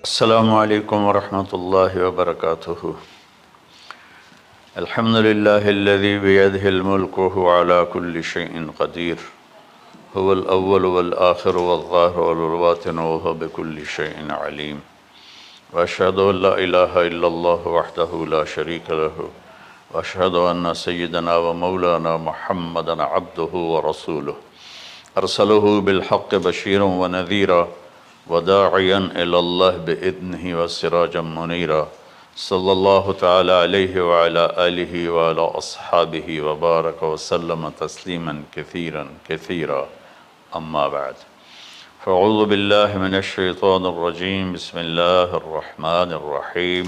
السلام علیکم ورحمۃ اللہ وبرکاتہ۔ الحمد للہ الذی بیدہ الملک وہو علی کل شیء قدیر، هو الاول والآخر والظاہر والباطن وہو بکل شیء علیم، واشہد ان لا الہ الا اللہ وحدہ لا شریک لہ، واشہد ان سیدنا ومولانا محمدا عبدہ ورسولہ، ارسلہ بالحق بشیرا ونذیرا وداعیا الی اللہ بإذنہ وسراجا منیرا، صلی اللہ تعالی علیہ وعلی آلہ وعلی اصحابہ وبارک وسلم تسلیما کثیرا کثیرا، اما بعد فاعوذ باللہ من الشیطان الرجیم، بسم اللہ الرحمن الرحیم۔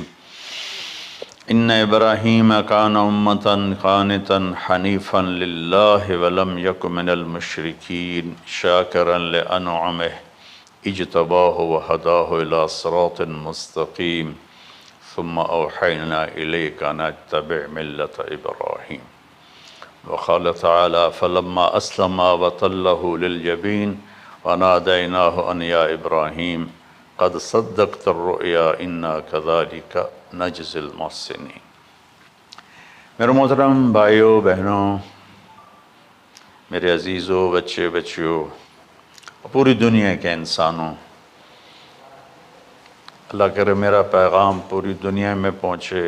ان ابراہیم کان امۃ قانتا حنیفا للہ ولم یک من المشرکین شاکرا لانعمہ اجتباہ وہداہ الی صراط مستقیم، ثم اوحینا الیک ان اتبع ملۃ ابراہیم۔ وقال تعالی فلما اسلما وتلہ للجبین ونادیناہ ان یا ابراہیم قد صدقت الرؤیا انا کذلک نجزی المحسنین۔ میرے محترم بھائیوں بہنوں، میرے عزیزوں، بچے بچیوں، پوری دنیا کے انسانوں، اللہ کرے میرا پیغام پوری دنیا میں پہنچے،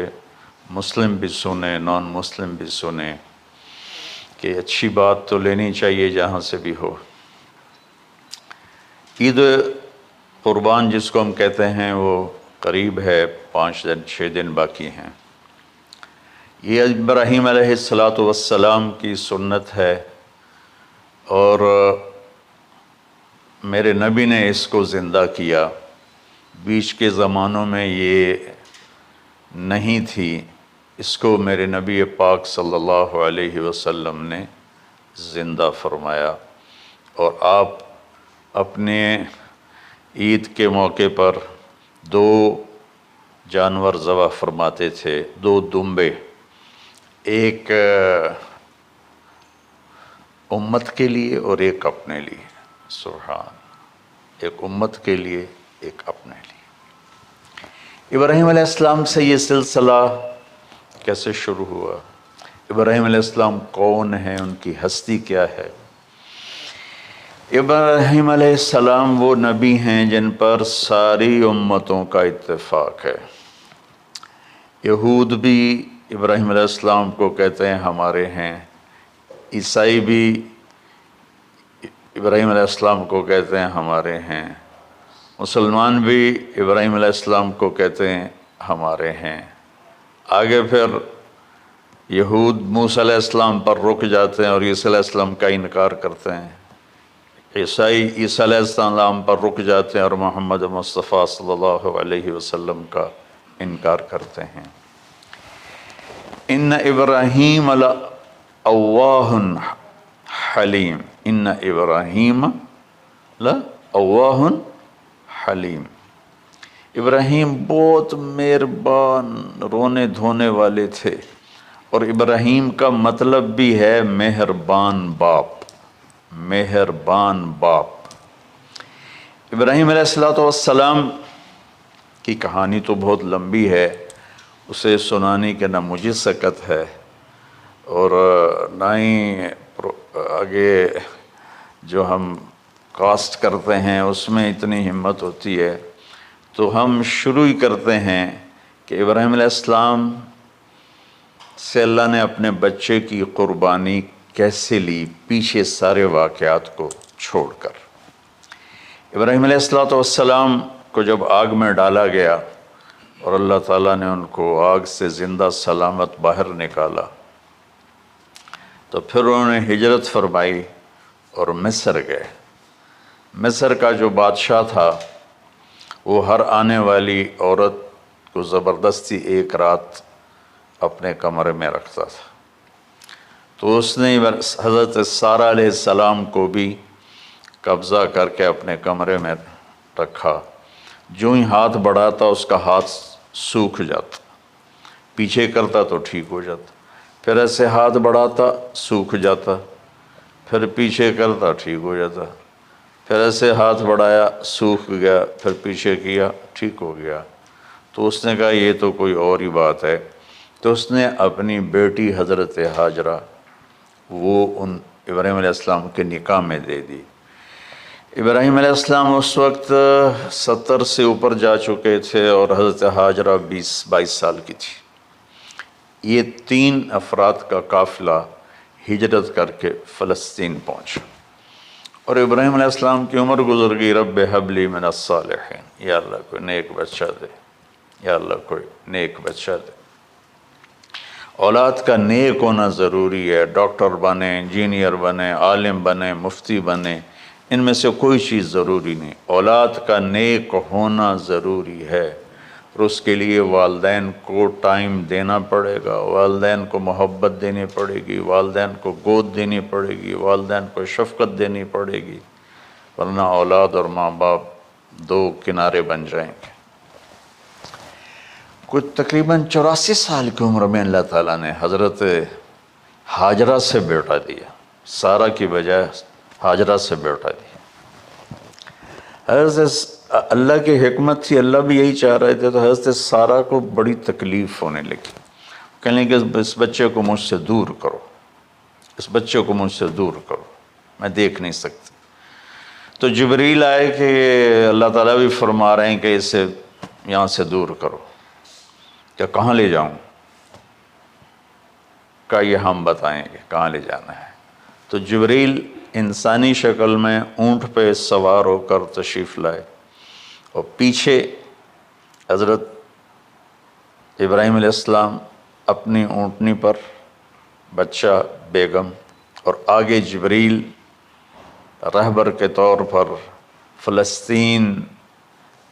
مسلم بھی سنیں، نان مسلم بھی سنیں، کہ اچھی بات تو لینی چاہیے جہاں سے بھی ہو۔ عید قربان جس کو ہم کہتے ہیں وہ قریب ہے، 5 دن 6 دن باقی ہیں۔ یہ ابراہیم علیہ السلام کی سنت ہے، اور میرے نبی نے اس کو زندہ کیا۔ بیچ کے زمانوں میں یہ نہیں تھی، اس کو میرے نبی پاک صلی اللہ علیہ وسلم نے زندہ فرمایا، اور آپ اپنے عید کے موقع پر 2 جانور ذبح فرماتے تھے، 2 دمبے، ایک امت کے لیے اور ایک اپنے لیے۔ سبحان، ایک امت کے لیے ایک اپنے لیے۔ ابراہیم علیہ السلام سے یہ سلسلہ کیسے شروع ہوا؟ ابراہیم علیہ السلام کون ہیں، ان کی ہستی کیا ہے؟ ابراہیم علیہ السلام وہ نبی ہیں جن پر ساری امتوں کا اتفاق ہے۔ یہود بھی ابراہیم علیہ السلام کو کہتے ہیں ہمارے ہیں، عیسائی بھی ابراہیم علیہ السلام کو کہتے ہیں ہمارے ہیں، مسلمان بھی ابراہیم علیہ السلام کو کہتے ہیں ہمارے ہیں۔ آگے پھر یہود موسیٰ علیہ السلام پر رک جاتے ہیں اور عیسیٰ علیہ السلام کا انکار کرتے ہیں، عیسائی عیسیٰ علیہ السلام پر رک جاتے ہیں اور محمد مصطفیٰ صلی اللہ علیہ وسلم کا انکار کرتے ہیں۔ ان ابراہیم لأواہ حلیم، ان ابراہیم لأواہ حلیم، ابراہیم بہت مہربان، رونے دھونے والے تھے، اور ابراہیم کا مطلب بھی ہے مہربان باپ، مہربان باپ۔ ابراہیم علیہ السلام کی کہانی تو بہت لمبی ہے، اسے سنانے کے نہ مجھے سکت ہے، اور نہ ہی آگے جو ہم کاسٹ کرتے ہیں اس میں اتنی ہمت ہوتی ہے، تو ہم شروع ہی کرتے ہیں کہ ابراہیم علیہ السلام سے اللہ نے اپنے بچے کی قربانی کیسے لی، پیچھے سارے واقعات کو چھوڑ کر۔ ابراہیم علیہ السلام کو جب آگ میں ڈالا گیا اور اللہ تعالیٰ نے ان کو آگ سے زندہ سلامت باہر نکالا، تو پھر انہوں نے ہجرت فرمائی اور مصر گئے۔ مصر کا جو بادشاہ تھا وہ ہر آنے والی عورت کو زبردستی 1 رات اپنے کمرے میں رکھتا تھا، تو اس نے حضرت سارہ علیہ السلام کو بھی قبضہ کر کے اپنے کمرے میں رکھا۔ جو ہی ہاتھ بڑھاتا اس کا ہاتھ سوکھ جاتا، پیچھے کرتا تو ٹھیک ہو جاتا، پھر ایسے ہاتھ بڑھاتا سوکھ جاتا، پھر پیچھے کرتا ٹھیک ہو جاتا، پھر ایسے ہاتھ بڑھایا سوکھ گیا، پھر پیچھے کیا ٹھیک ہو گیا۔ تو اس نے کہا یہ تو کوئی اور ہی بات ہے، تو اس نے اپنی بیٹی حضرت ہاجرہ وہ ان ابراہیم علیہ السلام کے نکاح میں دے دی۔ ابراہیم علیہ السلام اس وقت 70 سے اوپر جا چکے تھے اور حضرت ہاجرہ 22 سال کی تھی۔ یہ 3 افراد کا قافلہ ہجرت کر کے فلسطین پہنچا، اور ابراہیم علیہ السلام کی عمر گزر گئی۔ رب ہب لی من الصالحین، یا اللہ کوئی نیک بچہ دے، یا اللہ کوئی نیک بچہ دے۔ اولاد کا نیک ہونا ضروری ہے، ڈاکٹر بنے، انجینئر بنے، عالم بنے، مفتی بنے، ان میں سے کوئی چیز ضروری نہیں، اولاد کا نیک ہونا ضروری ہے، اور اس کے لیے والدین کو ٹائم دینا پڑے گا، والدین کو محبت دینی پڑے گی، والدین کو گود دینی پڑے گی، والدین کو شفقت دینی پڑے گی، ورنہ اولاد اور ماں باپ 2 کنارے بن جائیں گے۔ کچھ تقریباً 84 سال کی عمر میں اللہ تعالیٰ نے حضرت ہاجرہ سے بیٹا دیا، سارہ کی بجائے ہاجرہ سے بیٹا دیا۔ حضرت اللہ کی حکمت تھی، اللہ بھی یہی چاہ رہے تھے، تو حضرت سارہ کو بڑی تکلیف ہونے لگی، کہنے کہ اس بچے کو مجھ سے دور کرو، اس بچے کو مجھ سے دور کرو، میں دیکھ نہیں سکتی۔ تو جبریل آئے کہ اللہ تعالیٰ بھی فرما رہے ہیں کہ اسے یہاں سے دور کرو، کہ کہاں لے جاؤں؟ کہ یہ ہم بتائیں گے کہاں لے جانا ہے۔ تو جبریل انسانی شکل میں اونٹ پہ سوار ہو کر تشریف لائے، اور پیچھے حضرت ابراہیم علیہ السلام اپنی اونٹنی پر، بچہ بیگم، اور آگے جبریل رہبر کے طور پر۔ فلسطین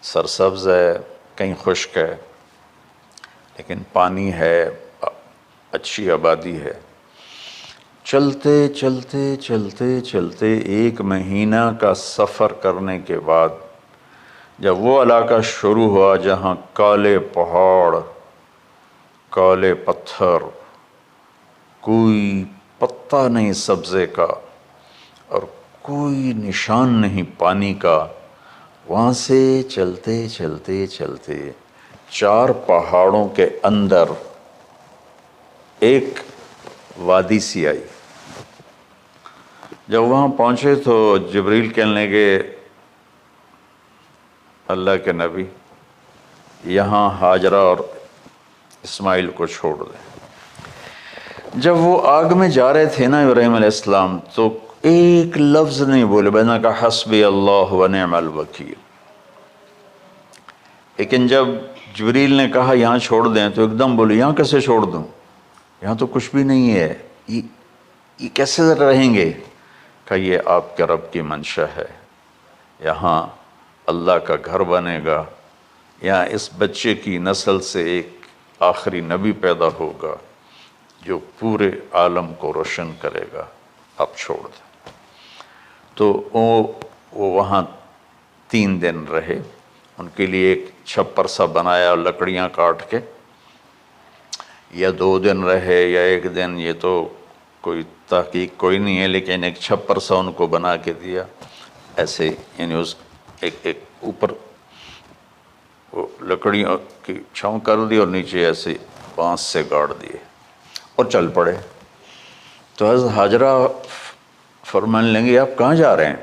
سرسبز ہے، کہیں خشک ہے، لیکن پانی ہے، اچھی آبادی ہے۔ چلتے چلتے چلتے چلتے 1 مہینہ کا سفر کرنے کے بعد جب وہ علاقہ شروع ہوا جہاں کالے پہاڑ، کالے پتھر، کوئی پتا نہیں سبزے کا اور کوئی نشان نہیں پانی کا، وہاں سے چلتے چلتے چلتے 4 پہاڑوں کے اندر ایک وادی سی آئی۔ جب وہاں پہنچے تو جبریل کہنے لگے اللہ کے نبی یہاں ہاجرہ اور اسماعیل کو چھوڑ دیں۔ جب وہ آگ میں جا رہے تھے نا ابراہیم علیہ السلام، تو ایک لفظ نہیں بولے، بس نے کہا حسبی اللہ و نعم الوکیل۔ لیکن جب جبریل نے کہا یہاں چھوڑ دیں تو ایک دم بولے یہاں کیسے چھوڑ دوں، یہاں تو کچھ بھی نہیں ہے، یہ کیسے رہیں گے؟ کہ یہ آپ کے رب کی منشا ہے، یہاں اللہ کا گھر بنے گا، یہاں اس بچے کی نسل سے ایک آخری نبی پیدا ہوگا جو پورے عالم کو روشن کرے گا، آپ چھوڑ دیں۔ تو وہ وہاں 3 دن رہے، ان کے لیے ایک چھپر سا بنایا لکڑیاں کاٹ کے، یا 2 دن رہے یا 1 دن، یہ تو کوئی تحقیق کوئی نہیں ہے، لیکن ایک چھپر سا ان کو بنا کے دیا ایسے، یعنی اس ایک اوپر وہ لکڑیوں کی چھاؤں کر دی اور نیچے ایسے بانس سے گاڑ دیے اور چل پڑے۔ تو حضرت ہاجرہ فرمانے لگے آپ کہاں جا رہے ہیں؟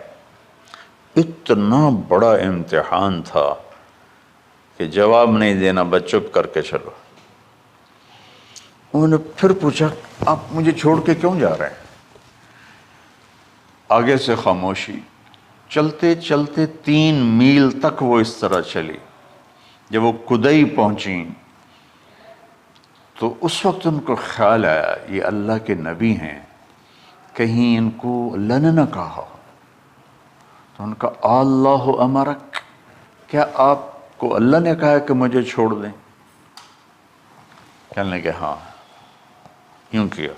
اتنا بڑا امتحان تھا کہ جواب نہیں دینا، بس چپ کر کے چلو۔ انہوں نے پھر پوچھا آپ مجھے چھوڑ کے کیوں جا رہے ہیں؟ آگے سے خاموشی۔ چلتے چلتے 3 میل تک وہ اس طرح چلی۔ جب وہ کدئی پہنچیں تو اس وقت ان کو خیال آیا یہ اللہ کے نبی ہیں، کہیں ان کو اللہ نے نہ کہا۔ تو ان کا اللہ امرک، کیا آپ کو اللہ نے کہا کہ مجھے چھوڑ دیں؟ کہنے لگے ہاں، یوں کیا۔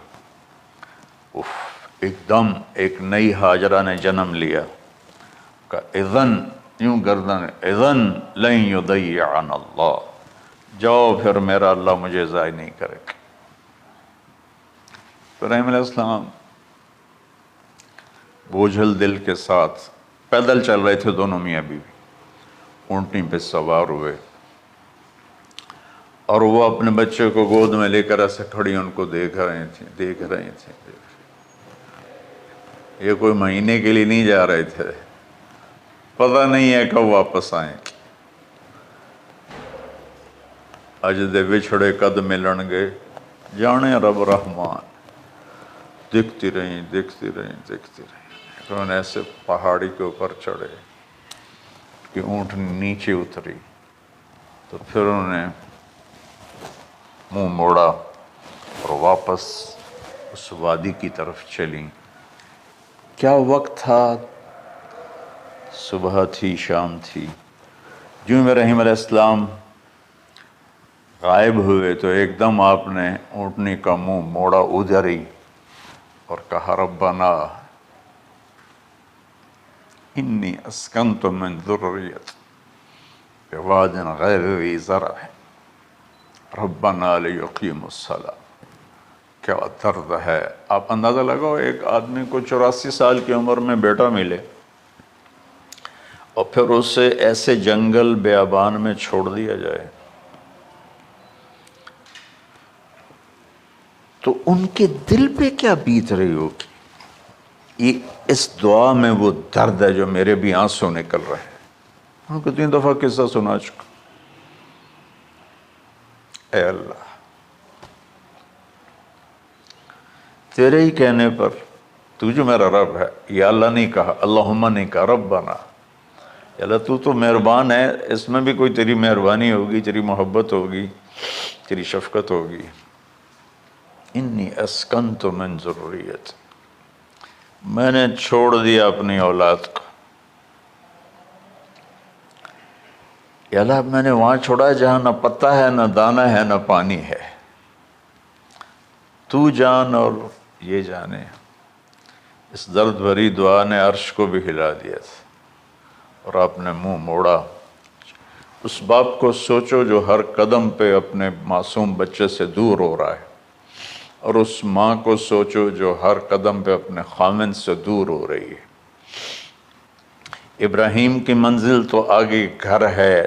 ایک دم ایک نئی ہاجرہ نے جنم لیا، کہ اذن، یوں گردن، اذن لن یضیعنا اللہ، جاؤ پھر میرا اللہ مجھے ضائع نہیں کرے گا۔ ابراہیم علیہ السلام بوجھل دل کے ساتھ پیدل چل رہے تھے، دونوں میاں بیوی اونٹنی پہ سوار ہوئے، اور وہ اپنے بچے کو گود میں لے کر ایسے کھڑی ان کو دیکھ رہے تھے۔ یہ کوئی مہینے کے لیے نہیں جا رہے تھے، پتہ نہیں ہے کب واپس آئیں۔ اج دے وچھڑے قد ملن گے، جانے رب رحمان۔ دیکھتی رہیں۔ انہوں نے ایسے پہاڑی کے اوپر چڑھے کہ اونٹ نیچے اتری، تو پھر انہوں نے منہ موڑا اور واپس اس وادی کی طرف چلی۔ کیا وقت تھا، صبح تھی، شام تھی۔ جو ابراہیم علیہ السلام غائب ہوئے تو ایک دم آپ نے اونٹنی کا منہ موڑا ادھر ہی اور کہا ربنا انی اسکنت من ذریت بواد غیر ذی زرع ربنا لیقیموا الصلاۃ۔ کیا درد ہے! آپ اندازہ لگاؤ، ایک آدمی کو 84 سال کی عمر میں بیٹا ملے اور پھر اسے ایسے جنگل بیابان میں چھوڑ دیا جائے، تو ان کے دل پہ کیا بیت رہی ہوگی۔ یہ اس دعا میں وہ درد ہے جو میرے بھی آنسو نکل رہے ہیں۔ ان کو 3 دفعہ قصہ سنا چکا۔ اے اللہ، تیرے ہی کہنے پر، تو جو میرا رب ہے، یا اللہ نہیں کہا، اللہم نہیں کہا، ربنا، یا اللہ تو مہربان ہے، اس میں بھی کوئی تیری مہربانی ہوگی، تیری محبت ہوگی، تیری شفقت ہوگی۔ انی اسکنت من ذریت، میں نے چھوڑ دیا اپنی اولاد کو، یا اللہ میں نے وہاں چھوڑا جہاں نہ پتا ہے، نہ دانا ہے، نہ پانی ہے، تو جان اور یہ جانے۔ اس درد بھری دعا نے عرش کو بھی ہلا دیا تھا، اور آپ نے منہ موڑا۔ اس باپ کو سوچو جو ہر قدم پہ اپنے معصوم بچے سے دور ہو رہا ہے، اور اس ماں کو سوچو جو ہر قدم پہ اپنے خامن سے دور ہو رہی ہے۔ ابراہیم کی منزل تو آگے گھر ہے،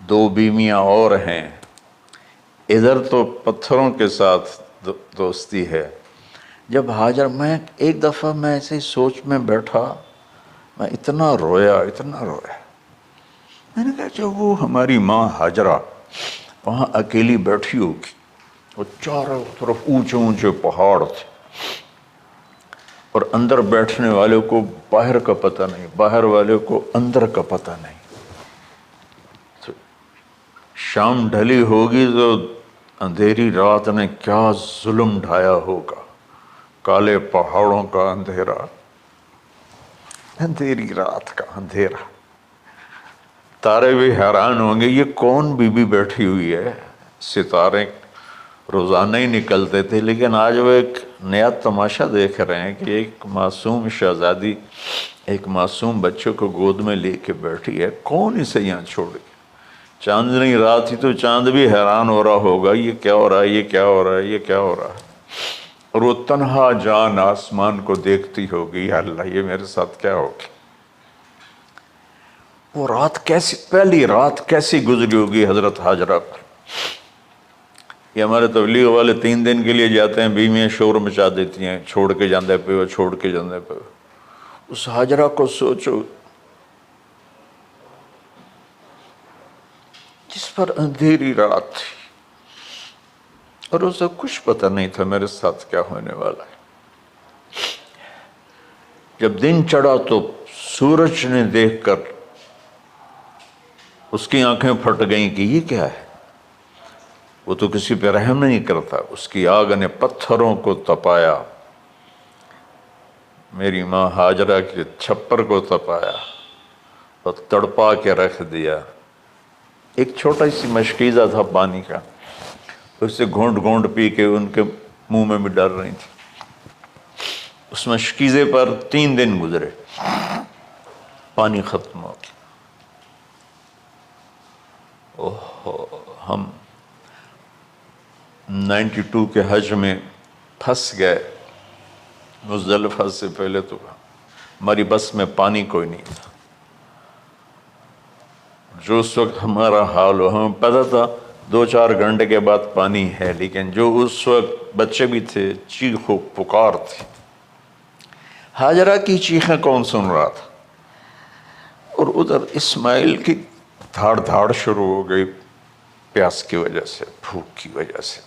2 بیویاں اور ہیں، ادھر تو پتھروں کے ساتھ دوستی ہے۔ جب ہاجر، میں ایک دفعہ میں ایسے سوچ میں بیٹھا، میں اتنا رویا۔ میں نے کہا جب وہ ہماری ماں ہاجرہ وہاں اکیلی بیٹھی ہوگی، وہ چاروں طرف اونچے اونچے پہاڑ تھے، اور اندر بیٹھنے والے کو باہر کا پتہ نہیں، باہر والے کو اندر کا پتہ نہیں۔ تو شام ڈھلی ہوگی تو اندھیری رات نے کیا ظلم ڈھایا ہوگا، کالے پہاڑوں کا اندھیرا، اندھیری رات کا اندھیرا۔ تارے بھی حیران ہوں گے، یہ کون بی بی بیٹھی ہوئی ہے۔ ستارے روزانہ ہی نکلتے تھے، لیکن آج وہ ایک نیا تماشا دیکھ رہے ہیں کہ ایک معصوم شہزادی ایک معصوم بچے کو گود میں لے کے بیٹھی ہے، کون اسے یہاں چھوڑی۔ چاندنی رات ہی تو چاند بھی حیران ہو رہا ہوگا، یہ کیا ہو رہا ہے، یہ کیا ہو رہا ہے، یہ کیا ہو رہا ہے۔ اور وہ تنہا جان آسمان کو دیکھتی ہوگی، یا اللہ یہ میرے ساتھ کیا ہوگی۔ وہ رات کیسی، پہلی رات کیسی گزری ہوگی حضرت ہاجرہ پر۔ یہ ہمارے تبلیغ والے 3 دن کے لیے جاتے ہیں، بیویاں شور مچا دیتی ہیں، چھوڑ کے جاندے پہ وہ، چھوڑ کے جاندے پہ۔ اس ہاجرہ کو سوچو جس پر اندھیری رات تھی، اور اسے کچھ پتہ نہیں تھا میرے ساتھ کیا ہونے والا ہے۔ جب دن چڑھا تو سورج نے دیکھ کر اس کی آنکھیں پھٹ گئیں کہ یہ کیا ہے۔ وہ تو کسی پہ رحم نہیں کرتا، اس کی آگ نے پتھروں کو تپایا، میری ماں ہاجرہ کے چھپر کو تپایا اور تڑپا کے رکھ دیا۔ ایک چھوٹا سی مشکیزہ تھا پانی کا، اسے گھونٹ گھونٹ پی کے ان کے منہ میں بھی ڈال رہی تھی۔ اس مشکیزے پر 3 دن گزرے، پانی ختم ہو گیا۔ ہم 92 کے حج میں پھنس گئے مزدلفہ سے پہلے تو ہماری بس میں پانی کوئی نہیں تھا. جو اس وقت ہمارا حال ہو، ہمیں پتہ تھا 2-4 گھنٹے کے بعد پانی ہے، لیکن جو اس وقت بچے بھی تھے، چیخ و پکار تھی. ہاجرہ کی چیخیں کون سن رہا تھا؟ اور ادھر اسماعیل کی دھاڑ دھاڑ شروع ہو گئی، پیاس کی وجہ سے، بھوک کی وجہ سے.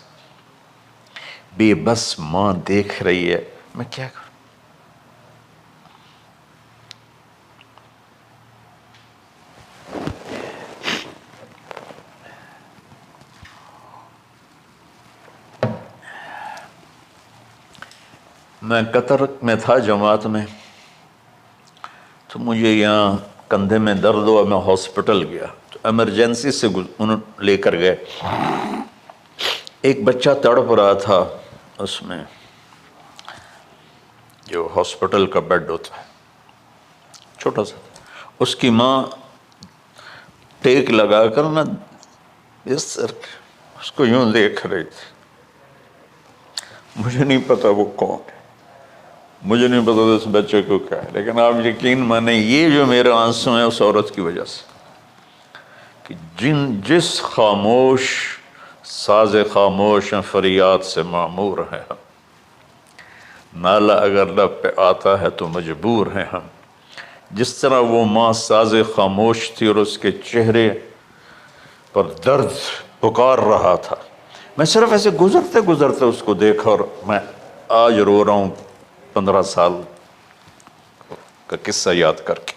بے بس ماں دیکھ رہی ہے، میں کیا کروں؟ میں قطر میں تھا جماعت میں، تو مجھے یہاں کندھے میں درد ہوا، میں ہاسپٹل گیا تو ایمرجنسی سے انہوں لے کر گئے. ایک بچہ تڑپ رہا تھا اس میں، جو ہاسپٹل کا بیڈ ہوتا ہے چھوٹا سا. اس کی ماں ٹیک لگا کر نا اس کو یوں دیکھ رہی تھی. مجھے نہیں پتا وہ کون ہے، مجھے نہیں پتا اس بچے کو کیا ہے، لیکن آپ یقین مانیں یہ جو میرے آنسو ہیں اس عورت کی وجہ سے، کہ جس خاموش ساز خاموش فریاد سے معمور ہیں ہم. نالہ اگر لب پہ آتا ہے تو مجبور ہیں ہم. جس طرح وہ ماں ساز خاموش تھی اور اس کے چہرے پر درد پکار رہا تھا، میں صرف ایسے گزرتے گزرتے اس کو دیکھا اور میں آج رو رہا ہوں 15 سال کا قصہ یاد کر کے.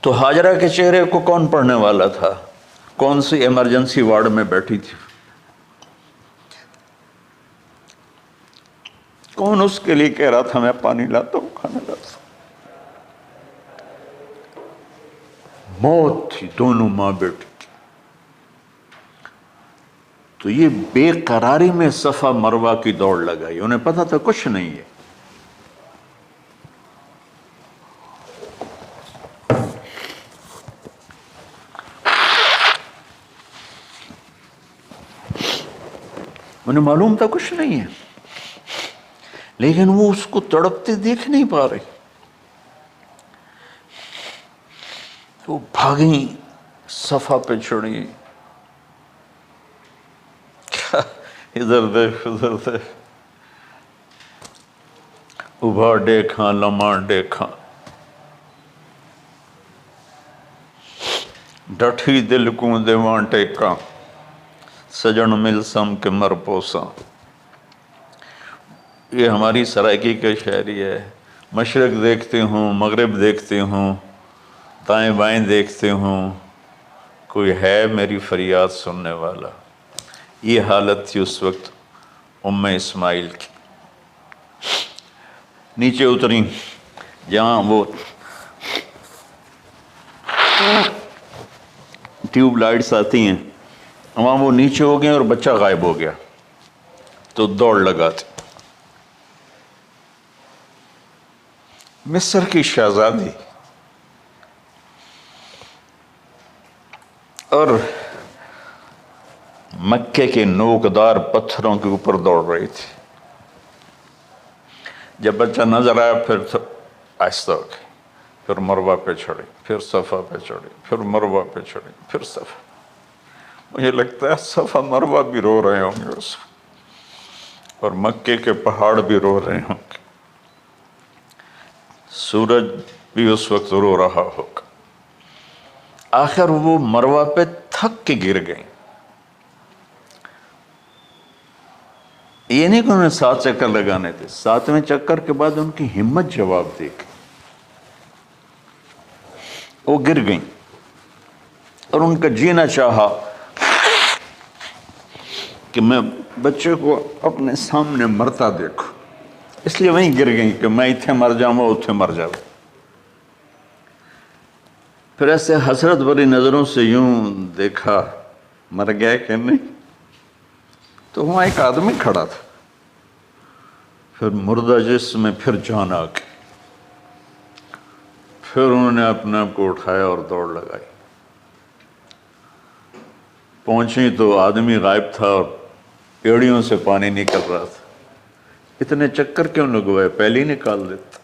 تو ہاجرہ کے چہرے کو کون پڑھنے والا تھا؟ کون سی ایمرجنسی وارڈ میں بیٹھی تھی؟ کون اس کے لیے کہہ رہا تھا میں پانی لاتا ہوں، کھانا لاتا ہوں؟ موت تھی دونوں ماں بیٹی کی. تو یہ بے قراری میں صفا مروہ کی دوڑ لگائی. انہیں پتا تھا کچھ نہیں ہے. انہیں معلوم تھا کچھ نہیں ہے، لیکن وہ اس کو تڑپتے دیکھ نہیں پا رہے. وہ بھاگیں، صفا پہ چڑھی، ادھر دیکھ ادھر دیکھ، ابھا دیکھاں لمحہ دیکھاں، ڈٹھی دل کو دیواں ٹیکاں، سجن مل سم کے مر پوساں. یہ ہماری سرائکی کا شاعری ہے. مشرق دیکھتے ہوں، مغرب دیکھتے ہوں، دائیں بائیں دیکھتے ہوں، کوئی ہے میری فریاد سننے والا. یہ حالت تھی اس وقت ام اسماعیل کی. نیچے اتری جہاں وہ ٹیوب لائٹس آتی ہیں، وہاں وہ نیچے ہو گئے اور بچہ غائب ہو گیا. تو دوڑ لگاتے. مصر کی شہزادی اور مکے کے نوکدار پتھروں کے اوپر دوڑ رہی تھی. جب بچہ نظر آیا پھر آہستہ ہو گئی، پھر مروہ پہ چڑھی، پھر صفا پہ چڑھی، پھر مروہ پہ چڑھی، پھر صفا. مجھے لگتا ہے صفا مروہ بھی رو رہے ہوں گے اس وقت، اور مکے کے پہاڑ بھی رو رہے ہوں گے. سورج بھی اس وقت رو رہا ہوگا. آخر وہ مروہ پہ تھک کے گر گئیں. یہ نہیں کہ انہیں 7 چکر لگانے تھے، 7ویں چکر کے بعد ان کی ہمت جواب دے گئی. وہ گر گئیں اور ان کا جینا چاہا کہ میں بچے کو اپنے سامنے مرتا دیکھوں، اس لیے وہیں گر گئیں کہ میں اتنے مر جاؤں وہ اتنے مر جاؤں. پھر ایسے حسرت بھری نظروں سے یوں دیکھا مر گیا کہ نہیں، تو وہاں ایک آدمی کھڑا تھا. پھر مردہ جسم میں پھر جان آ گئی. پھر انہوں نے اپنے آپ کو اٹھایا اور دوڑ لگائی. پہنچی تو آدمی غائب تھا اور ایڑیوں سے پانی نکل رہا تھا. اتنے چکر کیوں لگوائے؟ پہلے ہی نکال دیتا۔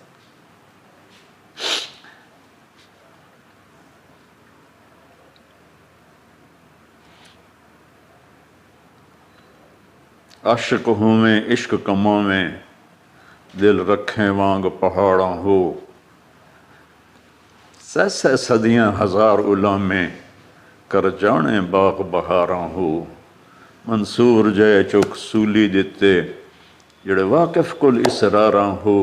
عاشق ہوں میں عشق کماں میں، دل رکھیں وانگ پہاڑاں ہو، سہ صدیاں ہزار غلامیں کر جانے باغ بہاراں ہو، منصور جے چک سولی دتے جڑے واقف کل اسراراں ہو،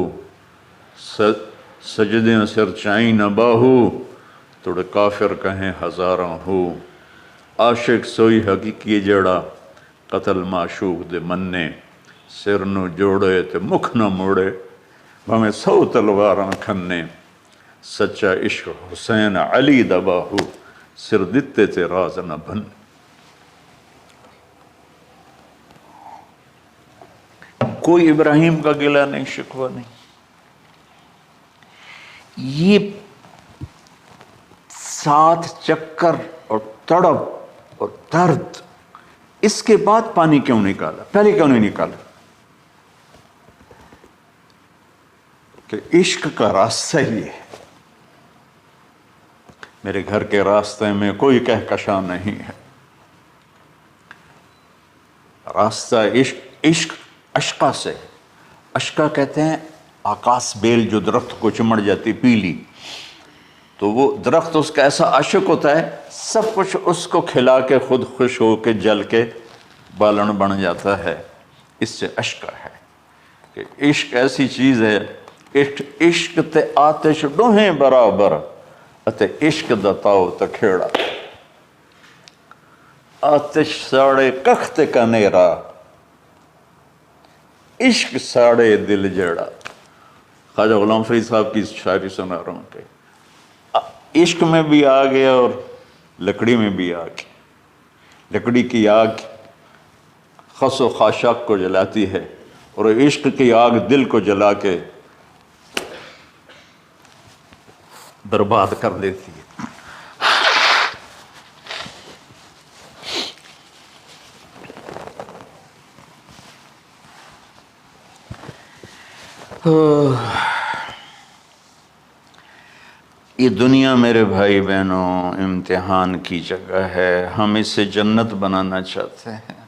سجدیں سر چائیں نہ باہو توڑے کافر کہیں ہزاراں ہو، عاشق سوئی حقیقی جڑا قتل معشوق دے مننے، سر نو جوڑے تے مکھ نہ موڑے بھمیں 100 تلواراں کھنے، سچا عشق حسین علی دا باہو سر دتے تے راز نہ بن۔ کوئی ابراہیم کا گلہ نہیں، شکوہ نہیں۔ یہ 7 چکر اور تڑپ اور درد، اس کے بعد پانی کیوں نکالا؟ پہلے کیوں نہیں نکالا؟ کہ عشق کا راستہ ہی ہے۔ میرے گھر کے راستے میں کوئی کہکشاں نہیں ہے، راستہ عشق اشقا سے۔ اشقا کہتے ہیں آکاس بیل جو درخت کو چمڑ جاتی پیلی، تو وہ درخت اس کا ایسا عاشق ہوتا ہے، سب کچھ اس کو کھلا کے خود خوش ہو کے جل کے بالن بن جاتا ہے۔ اس سے اشقا ہے کہ عشق ایسی چیز ہے، عشق تے آتش ڈوہیں برابر اتے عشق دا تاؤ تکھیڑا، آتش ساڑے کخت کا نیرا، عشق ساڑے دل جیڑا۔ خواجہ غلام فرید صاحب کی شاعری سنا رہا ہوں کہ عشق میں بھی آگ ہے اور لکڑی میں بھی آگ ہے۔ لکڑی کی آگ خس و خاشاک کو جلاتی ہے اور عشق کی آگ دل کو جلا کے برباد کر دیتی ہے۔ یہ دنیا میرے بھائی بہنوں امتحان کی جگہ ہے۔ ہم اسے جنت بنانا چاہتے ہیں،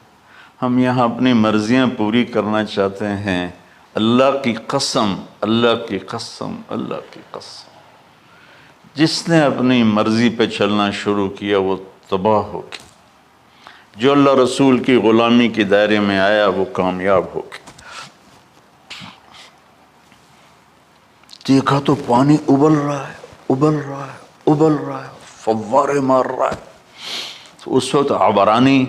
ہم یہاں اپنی مرضیاں پوری کرنا چاہتے ہیں۔ اللہ کی قسم، اللہ کی قسم، اللہ کی قسم، جس نے اپنی مرضی پہ چلنا شروع کیا وہ تباہ ہو گیا، جو اللہ رسول کی غلامی کے دائرے میں آیا وہ کامیاب ہو گیا۔ دیکھا تو پانی ابل رہا ہے، ابل رہا ہے، ابل رہا ہے، فوارے مار رہا ہے۔ تو اس وقت عبرانی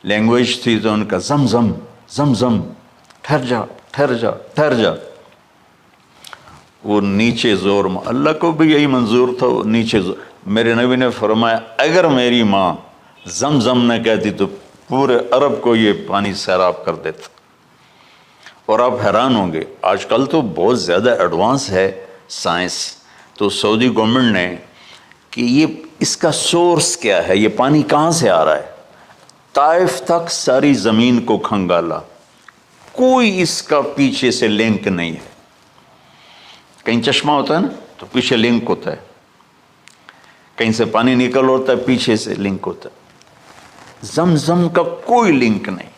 لینگویج تھی تو ان کا زمزم زمزم، ٹھہر جا ٹھہر جا ٹھہر جا۔ وہ نیچے زور، اللہ کو بھی یہی منظور تھا، وہ نیچے زور۔ میرے نبی نے فرمایا اگر میری ماں زمزم نہ کہتی تو پورے عرب کو یہ پانی سیراب کر دیتا۔ اور آپ حیران ہوں گے، آج کل تو بہت زیادہ ایڈوانس ہے سائنس، تو سعودی گورنمنٹ نے کہ یہ اس کا سورس کیا ہے، یہ پانی کہاں سے آ رہا ہے، طائف تک ساری زمین کو کھنگالا، کوئی اس کا پیچھے سے لنک نہیں ہے۔ کہیں چشمہ ہوتا ہے نا تو پیچھے لنک ہوتا ہے، کہیں سے پانی نکل ہوتا ہے پیچھے سے لنک ہوتا ہے۔ زمزم کا کوئی لنک نہیں۔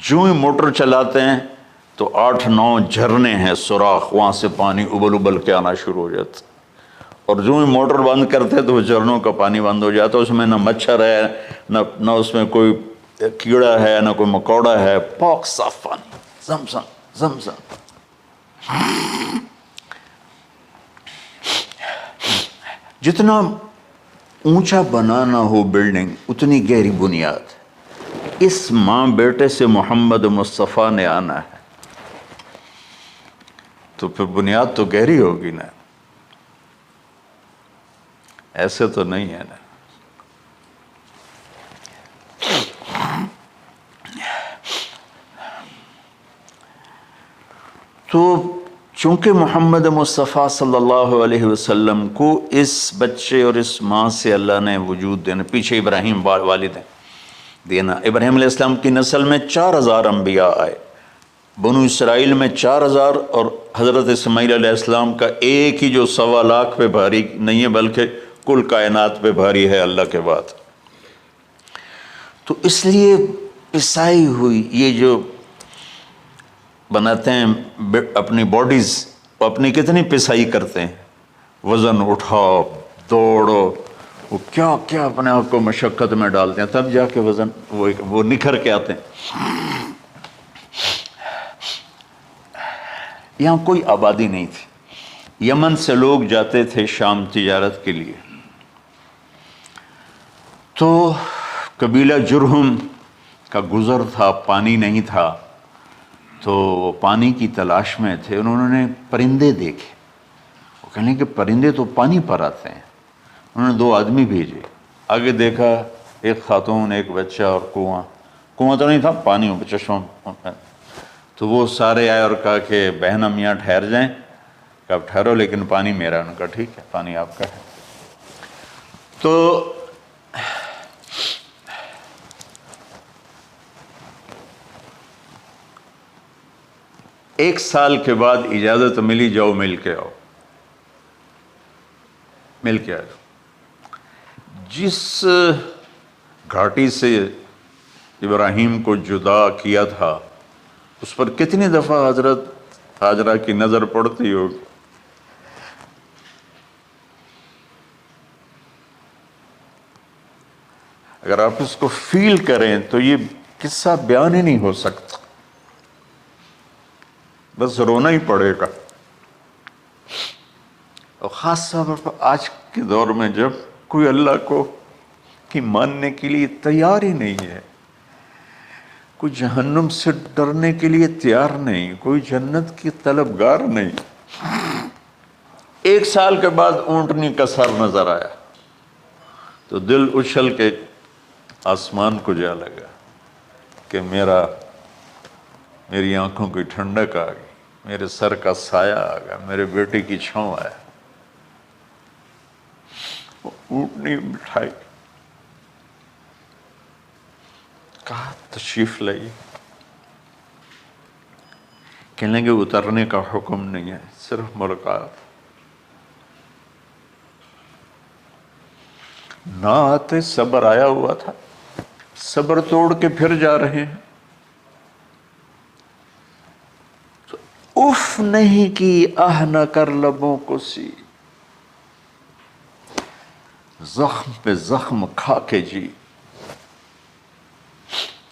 جو ہی موٹر چلاتے ہیں تو 8-9 جھرنے ہیں، سوراخ، وہاں سے پانی ابل ابل کے آنا شروع ہو جاتا، اور جو ہی موٹر بند کرتے تو وہ جھرنوں کا پانی بند ہو جاتا۔ اس میں نہ مچھر ہے، نہ اس میں کوئی کیڑا ہے، نہ کوئی مکوڑا ہے، پاک صاف پانی، زمزم زمزم۔ جتنا اونچا بنانا ہو بلڈنگ اتنی گہری بنیاد۔ اس ماں بیٹے سے محمد مصطفیٰ نے آنا ہے تو پھر بنیاد تو گہری ہوگی نا، ایسے تو نہیں ہے نا۔ تو چونکہ محمد مصطفیٰ صلی اللہ علیہ وسلم کو اس بچے اور اس ماں سے اللہ نے وجود دینا، پیچھے ابراہیم والد ہیں دینا، ابراہیم علیہ السلام کی نسل میں 4000 انبیاء آئے، بنو اسرائیل میں 4000 اور حضرت اسماعیل علیہ السلام کا ایک ہی جو 1.25 لاکھ پہ بھاری نہیں ہے بلکہ کل کائنات پہ بھاری ہے اللہ کے بعد۔ تو اس لیے پسائی ہوئی یہ جو بناتے ہیں اپنی باڈیز، وہ اپنی کتنی پسائی کرتے ہیں، وزن اٹھاؤ، دوڑو، وہ کیا کیا اپنے آپ کو مشقت میں ڈالتے ہیں، تب جا کے وزن وہ نکھر کے آتے ہیں۔ یہاں کوئی آبادی نہیں تھی، یمن سے لوگ جاتے تھے شام تجارت کے لیے، تو قبیلہ جرہم کا گزر تھا، پانی نہیں تھا، تو وہ پانی کی تلاش میں تھے، انہوں نے پرندے دیکھے، وہ کہنے کہ پرندے تو پانی پر آتے ہیں، انہوں نے 2 آدمی بھیجے، آگے دیکھا ایک خاتون، ایک بچہ اور کنواں تو نہیں تھا، پانی چشمہ، تو وہ سارے آئے اور کہا کہ بہن ہم یہاں ٹھہر جائیں، کہ آپ ٹھہرو لیکن پانی میرا، ان کا ٹھیک ہے پانی آپ کا ہے۔ تو ایک سال کے بعد اجازت ملی، جاؤ مل کے آؤ، مل کے آؤ۔ جس گھاٹی سے ابراہیم کو جدا کیا تھا اس پر کتنی دفعہ حضرت ہاجرہ کی نظر پڑتی ہوگی، اگر آپ اس کو فیل کریں تو یہ قصہ بیان ہی نہیں ہو سکتا، بس رونا ہی پڑے گا۔ اور خاص طور پر آج کے دور میں جب کوئی اللہ کو کی ماننے کے لیے تیار ہی نہیں ہے، کوئی جہنم سے ڈرنے کے لیے تیار نہیں، کوئی جنت کی طلبگار نہیں۔ 1 سال کے بعد اونٹنی کا سر نظر آیا تو دل اچھل کے آسمان کو جا لگا کہ میری آنکھوں کی ٹھنڈک آ گئی، میرے سر کا سایہ آ گیا، میرے بیٹے کی چھاؤں آیا۔ وہ اونٹنی بٹھائی، کہا تشریف لائیے، کہنے لگے اترنے کا حکم نہیں ہے، صرف ملاقات۔ نہ آتے صبر آیا ہوا تھا، صبر توڑ کے پھر جا رہے ہیں، تو اف نہیں کی آہ نہ کر لبوں کو سی، زخم پہ زخم کھا کے جی،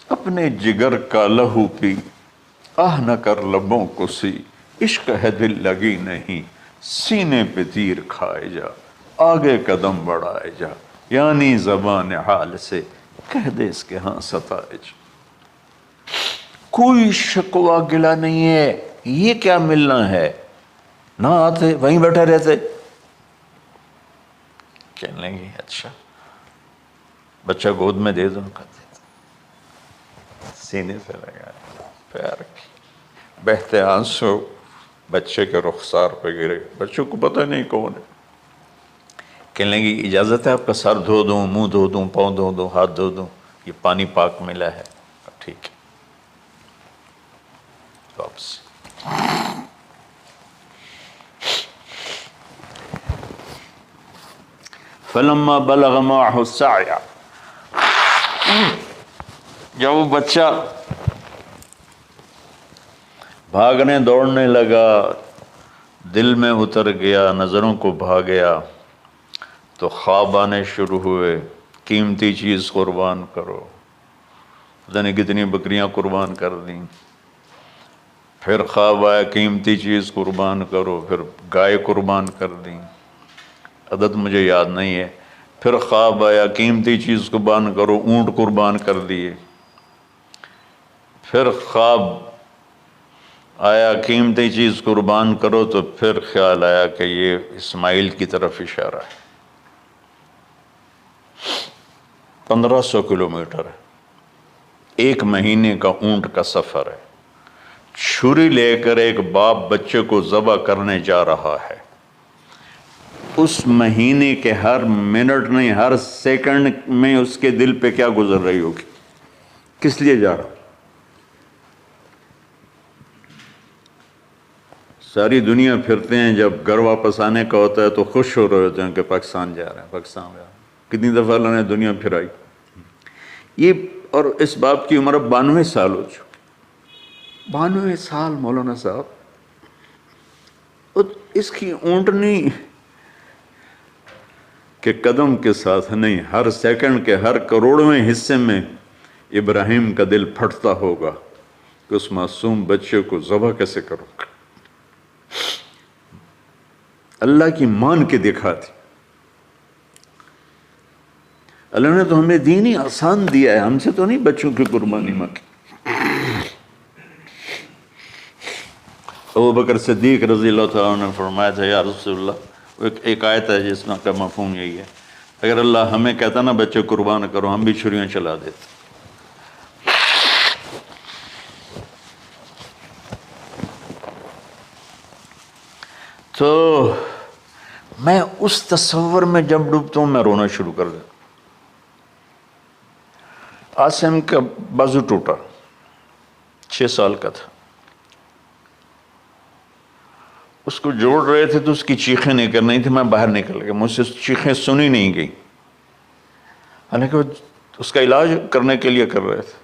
اپنے جگر کا لہو پی، آہ نہ کر لبوں کو سی، عشق ہے دل لگی نہیں، سینے پہ تیر کھائے جا، آگے قدم بڑھائے جا، یعنی زبان حال سے کہہ دے اس کے ہاں ستائے جا۔ کوئی شکوہ گلہ نہیں ہے، یہ کیا ملنا ہے، نہ آتے وہیں بیٹھے رہتے۔ کہنے لگے اچھا بچہ گود میں دے دو، سینے سے لگا، پیار کی، بہتے آنسو بچے کے رخسار پہ گرے، بچوں کو پتہ نہیں کون ہے۔ کہنے لگی اجازت ہے آپ کا سر دھو دوں، منہ دھو دوں، پاؤں دھو دوں، ہاتھ دھو دوں، یہ پانی پاک ملا ہے، ٹھیک ہے واپس۔ فلما بلغ معه السعی، جب وہ بچہ بھاگنے دوڑنے لگا، دل میں اتر گیا، نظروں کو بھا گیا، تو خواب آنے شروع ہوئے، قیمتی چیز قربان کرو، پتہ نہیں کتنی بکریاں قربان کر دیں، پھر خواب آیا قیمتی چیز قربان کرو، پھر گائے قربان کر دیں، عدد مجھے یاد نہیں ہے، پھر خواب آیا قیمتی چیز قربان کرو، اونٹ قربان کر دیے، پھر خواب آیا قیمتی چیز قربان کرو، تو پھر خیال آیا کہ یہ اسماعیل کی طرف اشارہ ہے۔ 1500 کلومیٹر ہے، 1 مہینے کا اونٹ کا سفر ہے، چھری لے کر ایک باپ بچے کو ذبح کرنے جا رہا ہے، اس مہینے کے ہر منٹ نہیں، ہر سیکنڈ میں اس کے دل پہ کیا گزر رہی ہوگی، کس لیے جا رہا، ساری دنیا پھرتے ہیں، جب گھر واپس آنے کا ہوتا ہے تو خوش ہو رہے ہوتے ہیں کہ پاکستان جا رہے ہیں، پاکستان جا رہے ہیں۔ کتنی دفعہ اللہ نے دنیا پھرائی یہ، اور اس باپ کی عمر اب 92 سال ہو چکی، 92 سال مولانا صاحب، اور اس کی اونٹنی کے قدم کے ساتھ نہیں، ہر سیکنڈ کے ہر کروڑویں حصے میں ابراہیم کا دل پھٹتا ہوگا کہ اس معصوم بچے کو ذبح کیسے کروں۔ اللہ کی مان کے دکھا دی۔ اللہ نے تو ہمیں دین ہی آسان دیا ہے، ہم سے تو نہیں بچوں کی قربانی مانگی۔ ابو بکر صدیق رضی اللہ تعالیٰ عنہ نے فرمایا تھا، یا رسول اللہ، ایک آیت ہے جس میں کا مفہوم یہی ہے، اگر اللہ ہمیں کہتا نا بچے قربان کرو، ہم بھی چھریاں چلا دیتے۔ تو میں اس تصور میں جب ڈوبتا ہوں میں رونا شروع کر دیتا۔ عاصم کا بازو ٹوٹا، 6 سال کا تھا، اس کو جوڑ رہے تھے تو اس کی چیخیں نکل رہی تھی، میں باہر نکل گیا، مجھ سے چیخیں سنی نہیں گئی، حالانکہ وہ اس کا علاج کرنے کے لیے کر رہے تھے۔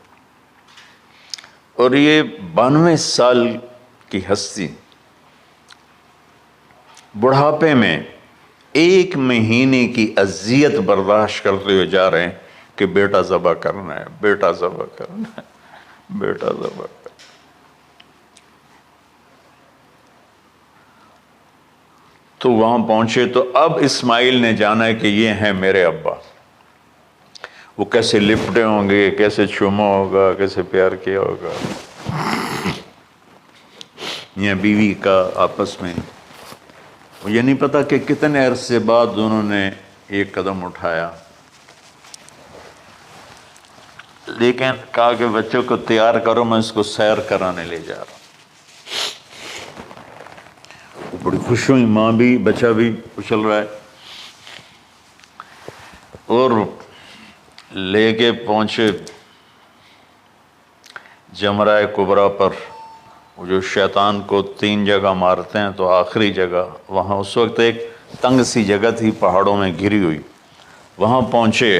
اور یہ 92 سال کی ہستی بڑھاپے میں 1 مہینے کی اذیت برداشت کرتے ہوئے جا رہے ہیں کہ بیٹا ذبح کرنا ہے، بیٹا ذبح کرنا ہے، بیٹا ذبح کرنا ہے۔ تو وہاں پہنچے تو اب اسماعیل نے جانا ہے کہ یہ ہیں میرے ابا، وہ کیسے لپٹے ہوں گے، کیسے چوما ہوگا، کیسے پیار کیا ہوگا، یہ بیوی کا آپس میں۔ یہ نہیں پتا کہ کتنے عرصے بعد انہوں نے ایک قدم اٹھایا، لیکن کہا کہ بچوں کو تیار کرو، میں اس کو سیر کرانے لے جا رہا ہوں۔ بڑی خوش ہوئی، ماں بھی بچہ بھی اچھل رہا ہے، اور لے کے پہنچے جمرہ کبریٰ پر، وہ جو شیطان کو 3 جگہ مارتے ہیں تو آخری جگہ وہاں، اس وقت ایک تنگ سی جگہ تھی پہاڑوں میں گھری ہوئی، وہاں پہنچے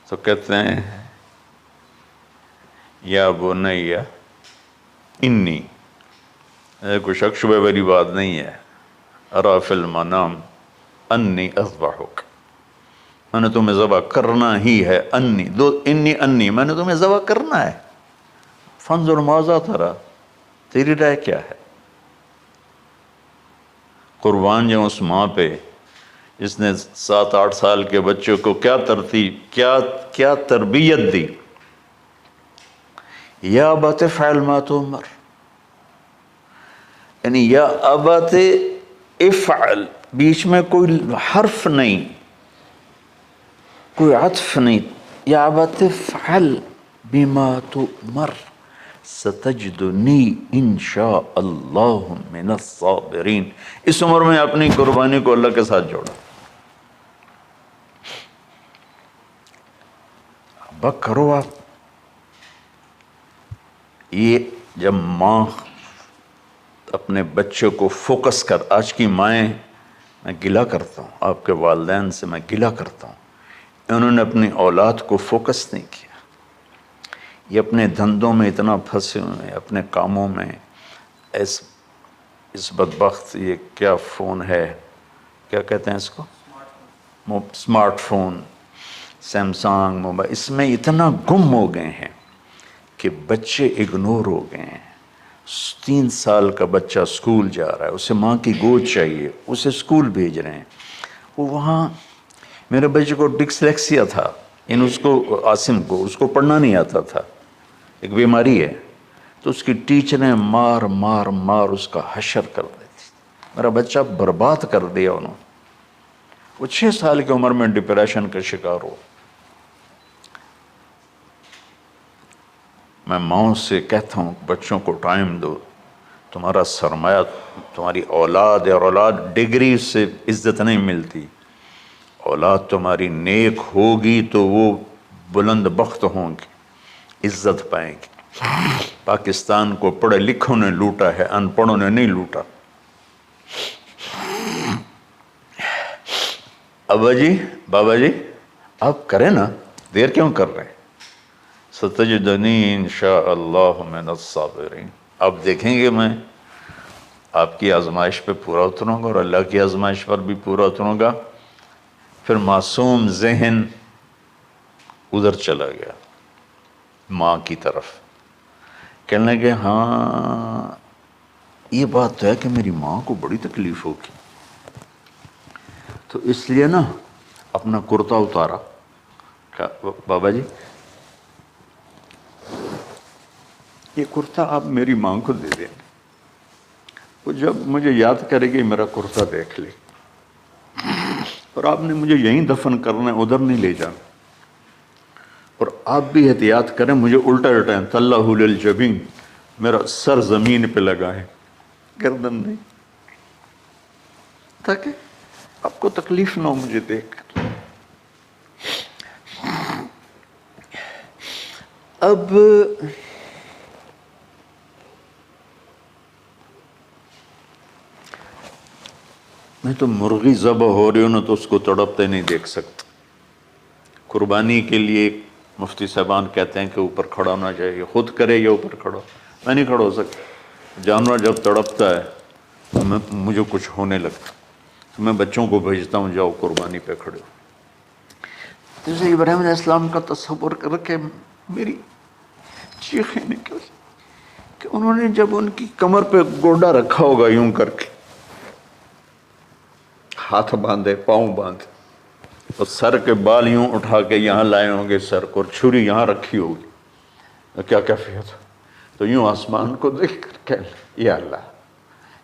تو کہتے ہیں یا بنی انی، کوئی شک شبہ والی بات نہیں ہے، ارا فی المنام انی اذبحک، میں نے تمہیں ذبح کرنا ہی ہے، انی میں نے تمہیں ذبح کرنا ہے، فانظر ماذا تری، تیری رائے کیا ہے؟ قربان جاؤں اس ماں پہ جس نے 7-8 سال کے بچوں کو کیا تربیت دی۔ یا ابت افعل ما تؤمر، یعنی یا ابت افعل، بیچ میں کوئی حرف نہیں، کوئی عطف نہیں، یا ابت افعل بما تؤمر ستجدنی انشاء اللہ من الصابرین۔ اس عمر میں اپنی قربانی کو اللہ کے ساتھ جوڑا، ابا کرو آپ۔ یہ جب ماں اپنے بچے کو فوکس کر، آج کی مائیں، میں گلہ کرتا ہوں آپ کے والدین سے، میں گلہ کرتا ہوں، انہوں نے اپنی اولاد کو فوکس نہیں کیا، یہ اپنے دھندوں میں اتنا پھنسے ہوئے ہیں، اپنے کاموں میں، اس بدبخت یہ کیا فون ہے، کیا کہتے ہیں اس کو، اسمارٹ فون، سیمسنگ موبائل، اس میں اتنا گم ہو گئے ہیں کہ بچے اگنور ہو گئے ہیں۔ 3 سال کا بچہ سکول جا رہا ہے، اسے ماں کی گود چاہیے، اسے سکول بھیج رہے ہیں، وہ وہاں، میرے بچے کو ڈسلیکسیا تھا، اس کو عاصم کو، اس کو پڑھنا نہیں آتا تھا، ایک بیماری ہے، تو اس کی ٹیچریں مار مار مار اس کا حشر کر دیتی، میرا بچہ برباد کر دیا انہوں نے۔ وہ 6 سال کی عمر میں ڈپریشن کا شکار ہو۔ میں ماؤں سے کہتا ہوں بچوں کو ٹائم دو، تمہارا سرمایہ تمہاری اولاد ہے، اور اولاد ڈگری سے عزت نہیں ملتی، اولاد تمہاری نیک ہوگی تو وہ بلند بخت ہوں گی، عزت پائیں گی۔ پاکستان کو پڑھے لکھوں نے لوٹا ہے، ان پڑھوں نے نہیں لوٹا۔ ابا جی، بابا جی، آپ کریں نا، دیر کیوں کر رہے ہیں؟ ستجدنی انشاءاللہ من الصابرین، آپ دیکھیں گے میں آپ کی آزمائش پہ پورا اتروں گا اور اللہ کی آزمائش پر بھی پورا اتروں گا۔ پھر معصوم ذہن ادھر چلا گیا ماں کی طرف، کہنے لگے ہاں یہ بات تو ہے کہ میری ماں کو بڑی تکلیف ہوگی، تو اس لیے نا اپنا کرتا اتارا، کہا بابا جی یہ کرتا آپ میری ماں کو دے دیں، وہ جب مجھے یاد کرے گی میرا کرتا دیکھ لے، اور آپ نے مجھے یہیں دفن کرنا ہے، ادھر نہیں لے جانا، اور آپ بھی احتیاط کریں مجھے الٹا الٹائیں، طلّہ للجبین، میرا سر زمین پہ لگائیں، گردن نہیں، تاکہ آپ کو تکلیف نہ ہو مجھے دیکھ کر۔ اب میں تو مرغی ذبح ہو رہی ہوں نا تو اس کو تڑپتے نہیں دیکھ سکتا۔ قربانی کے لیے مفتی صاحبان کہتے ہیں کہ اوپر کھڑا ہونا چاہیے، خود کرے یا اوپر کھڑا ہو، میں نہیں کھڑا ہو سکتا۔ جانور جب تڑپتا ہے تو مجھے کچھ ہونے لگتا، تو میں بچوں کو بھیجتا ہوں جاؤ قربانی پہ کھڑے ہو۔ جیسے ابراہیم علیہ السلام کا تصور کر کے میری چیخیں نکل کہ انہوں نے جب ان کی کمر پہ گوڈا رکھا ہوگا یوں کر کے، ہاتھ باندھے، پاؤں باندھے، اور سر کے بال یوں اٹھا کے یہاں لائے ہوں گے سر کو، اور چھری یہاں رکھی ہوگی، کیا کیفیت؟ تو یوں آسمان کو دیکھ کر کہ یا اللہ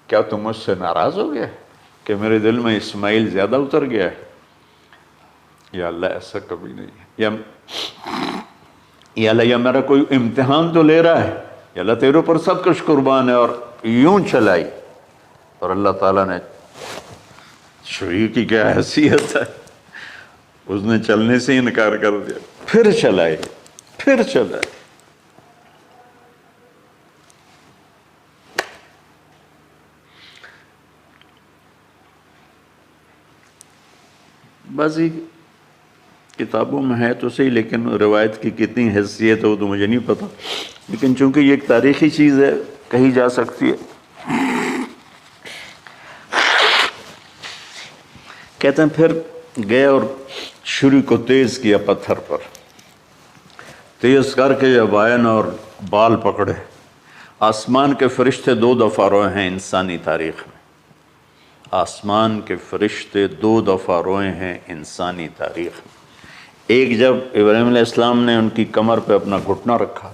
کیا تم مجھ سے ناراض ہو گیا کہ میرے دل میں اسماعیل زیادہ اتر گیا ہے؟ یا اللہ ایسا کبھی نہیں ہے، یا اللہ یا میرا کوئی امتحان تو لے رہا ہے، یا اللہ تیرے اوپر سب کچھ قربان ہے، اور یوں چلائی، اور اللہ تعالیٰ نے چھری کی کیا حیثیت ہے، اس نے چلنے سے انکار کر دیا، پھر چلائے، پھر چلائے۔ بعضی کتابوں میں ہے تو صحیح، لیکن روایت کی کتنی حیثیت ہے وہ تو مجھے نہیں پتا، لیکن چونکہ یہ ایک تاریخی چیز ہے کہی جا سکتی ہے۔ کہتے ہیں پھر گئے اور چھری کو تیز کیا پتھر پر، تیز کر کے جب آئے نا اور بال پکڑے، آسمان کے فرشتے 2 دفعہ روئے ہیں انسانی تاریخ میں، آسمان کے فرشتے 2 دفعہ روئے ہیں انسانی تاریخ میں۔ ایک جب ابراہیم علیہ السلام نے ان کی کمر پہ اپنا گھٹنا رکھا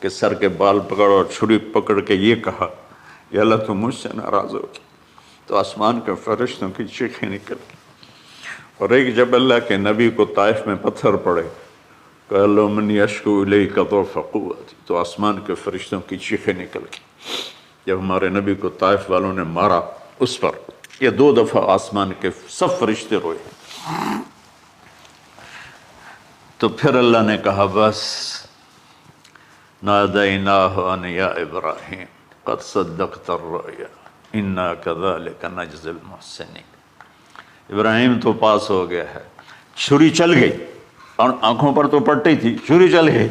کہ سر کے بال پکڑ اور چھری پکڑ کے یہ کہا یا اللہ تم مجھ سے ناراض ہو، تو آسمان کے فرشتوں کی چیخیں نکل گئی۔ اور ایک جب اللہ کے نبی کو طائف میں پتھر پڑے کہ اللہ من یشکو الیک ضعف قوتی، تو آسمان کے فرشتوں کی چیخیں نکل گئی۔ جب ہمارے نبی کو طائف والوں نے مارا اس پر، یہ 2 دفعہ آسمان کے سب فرشتے روئے۔ تو پھر اللہ نے کہا بس، نادیناہ ان یا ابراہیم قد صدقت الرؤیا انا کذلک نجزی المحسنین، ابراہیم تو پاس ہو گیا ہے، چھری چل گئی، اور آنکھوں پر تو پٹی تھی، چھری چل گئی،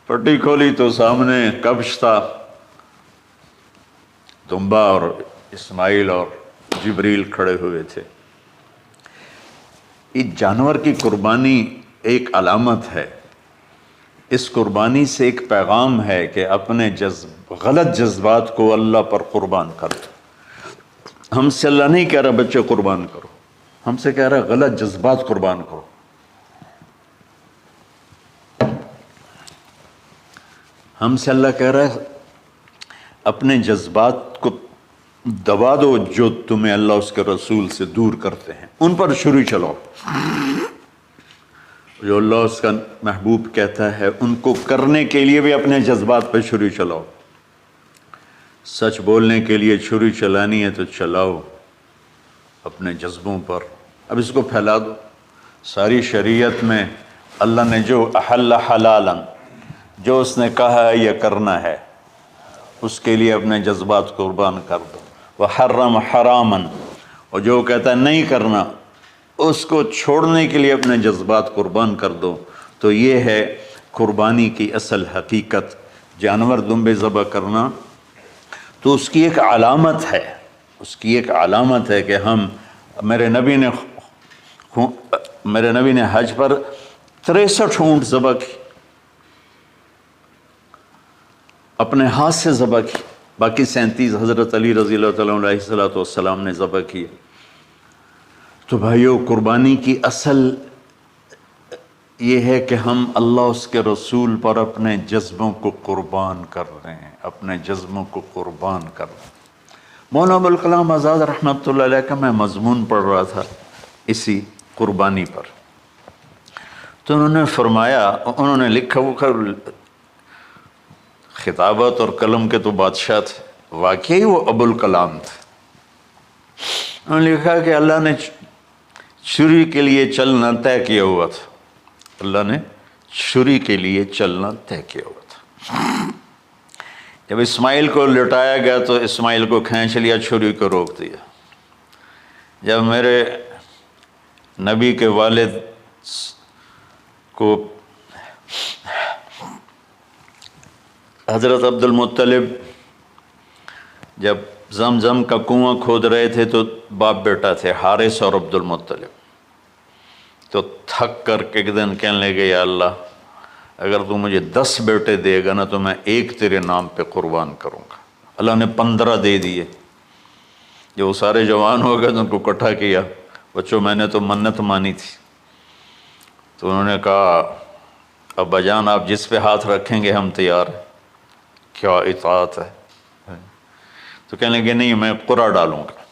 پٹی کھولی تو سامنے کبش تھا، دمبا اور اسماعیل اور جبریل کھڑے ہوئے تھے۔ اس جانور کی قربانی ایک علامت ہے، اس قربانی سے ایک پیغام ہے کہ اپنے غلط جذبات کو اللہ پر قربان کرو۔ ہم سے اللہ نہیں کہہ رہا بچے قربان کرو، ہم سے کہہ رہا غلط جذبات قربان کرو۔ ہم سے اللہ کہہ رہا ہے اپنے جذبات کو دبا دو جو تمہیں اللہ اس کے رسول سے دور کرتے ہیں، ان پر چھری چلاؤ۔ جو اللہ اس کا محبوب کہتا ہے ان کو کرنے کے لیے بھی اپنے جذبات پہ چھری چلاؤ۔ سچ بولنے کے لیے چھری چلانی ہے تو چلاؤ اپنے جذبوں پر، اب اس کو پھیلا دو۔ ساری شریعت میں اللہ نے جو احل حلالا، جو اس نے کہا ہے یہ کرنا ہے اس کے لیے اپنے جذبات قربان کر دو، وحرم حرامن، اور جو کہتا ہے نہیں کرنا اس کو چھوڑنے کے لیے اپنے جذبات قربان کر دو۔ تو یہ ہے قربانی کی اصل حقیقت۔ جانور دمبے ذبح کرنا تو اس کی ایک علامت ہے، اس کی ایک علامت ہے کہ ہم میرے نبی نے حج پر 63 اونٹ ذبح کی، اپنے ہاتھ سے ذبح کی، باقی 37 حضرت علی رضی اللہ تعالیٰ علیہ السلام نے ذبح کیے۔ تو بھائیو، قربانی کی اصل یہ ہے کہ ہم اللہ اس کے رسول پر اپنے جذبوں کو قربان کر رہے ہیں، اپنے جذبوں کو قربان کر رہے ہیں۔ مولانا ابوالکلام آزاد رحمۃ اللہ علیہ کا میں مضمون پڑھ رہا تھا اسی قربانی پر، تو انہوں نے فرمایا، انہوں نے لکھا، وہ خطابت اور قلم کے تو بادشاہ تھے، واقعی وہ ابوالکلام تھے۔ انہوں نے لکھا کہ اللہ نے چھری کے لیے چلنا طے کیا ہوا تھا، اللہ نے چھری کے لیے چلنا طے کیا ہوا تھا۔ جب اسماعیل کو لٹایا گیا تو اسماعیل کو کھینچ لیا، چھری کو روک دیا۔ جب میرے نبی کے والد کو حضرت عبد المطلب جب زمزم کا کنواں کھود رہے تھے تو باپ بیٹا تھے، حارث اور عبد المطلب، تو تھک کر کے ایک دن کہنے لگے، یا اللہ اگر تو مجھے 10 بیٹے دے گا نا تو میں ایک تیرے نام پہ قربان کروں گا۔ اللہ نے 15 دے دیے۔ جب وہ سارے جوان ہو گئے تو ان کو اکٹھا کیا، بچوں میں نے تو منت مانی تھی۔ تو انہوں نے کہا، ابا جان آپ جس پہ ہاتھ رکھیں گے ہم تیار ہیں، کیا اطاعت ہے۔ تو کہنے لگے نہیں، میں قرعہ ڈالوں گا،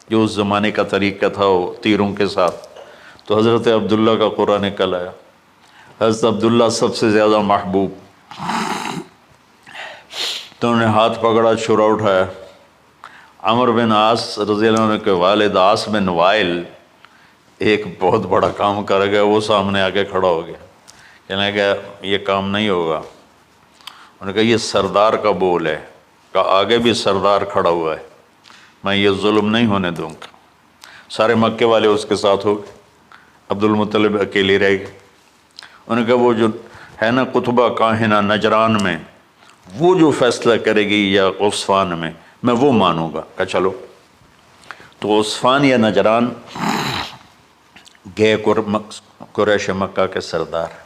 جو اس زمانے کا طریقہ تھا وہ تیروں کے ساتھ۔ تو حضرت عبداللہ کا قرعہ نکل آیا، حضرت عبداللہ سب سے زیادہ محبوب، تو انہوں نے ہاتھ پکڑا، چھرا اٹھایا۔ عمر بن عاص رضی اللہ عنہ کے والد عاص بن وائل ایک بہت بڑا کام کر گیا، وہ سامنے آگے کھڑا ہو گیا، کہنے لگا یہ کام نہیں ہوگا۔ انہوں نے کہا یہ سردار کا بول ہے، کہا آگے بھی سردار کھڑا ہوا ہے، میں یہ ظلم نہیں ہونے دوں گا۔ سارے مکے والے اس کے ساتھ ہو گئے، عبد المطلب اکیلے رہ گئے۔ انہوں نے کہا وہ جو ہے نا قطبہ کاہنہ نجران میں، وہ جو فیصلہ کرے گی یا عصفان میں وہ مانوں گا۔ کہا چلو۔ تو عصفان یا نجران گئے قریش مکہ کے سردار۔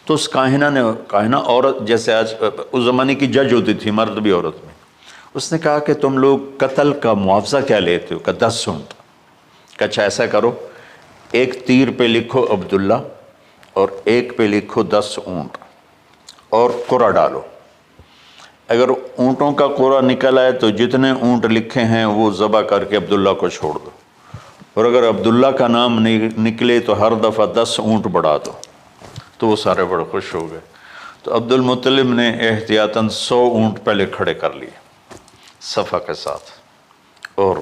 تو اس کاہنہ عورت، جیسے آج اس زمانے کی جج ہوتی تھی، مرد بھی عورت میں، اس نے کہا کہ تم لوگ قتل کا معاوضہ کیا لیتے ہو؟ کہ 10 اونٹ۔ کہ اچھا ایسا کرو، ایک تیر پہ لکھو عبداللہ اور ایک پہ لکھو 10 اونٹ اور قرعہ ڈالو۔ اگر اونٹوں کا قرعہ نکل آئے تو جتنے اونٹ لکھے ہیں وہ ذبح کر کے عبداللہ کو چھوڑ دو، اور اگر عبداللہ کا نام نکلے تو ہر دفعہ 10 اونٹ بڑھا دو۔ تو وہ سارے بڑے خوش ہو گئے۔ تو عبد المطلب نے احتیاطاً 100 اونٹ پہلے کھڑے کر لیے صفا کے ساتھ، اور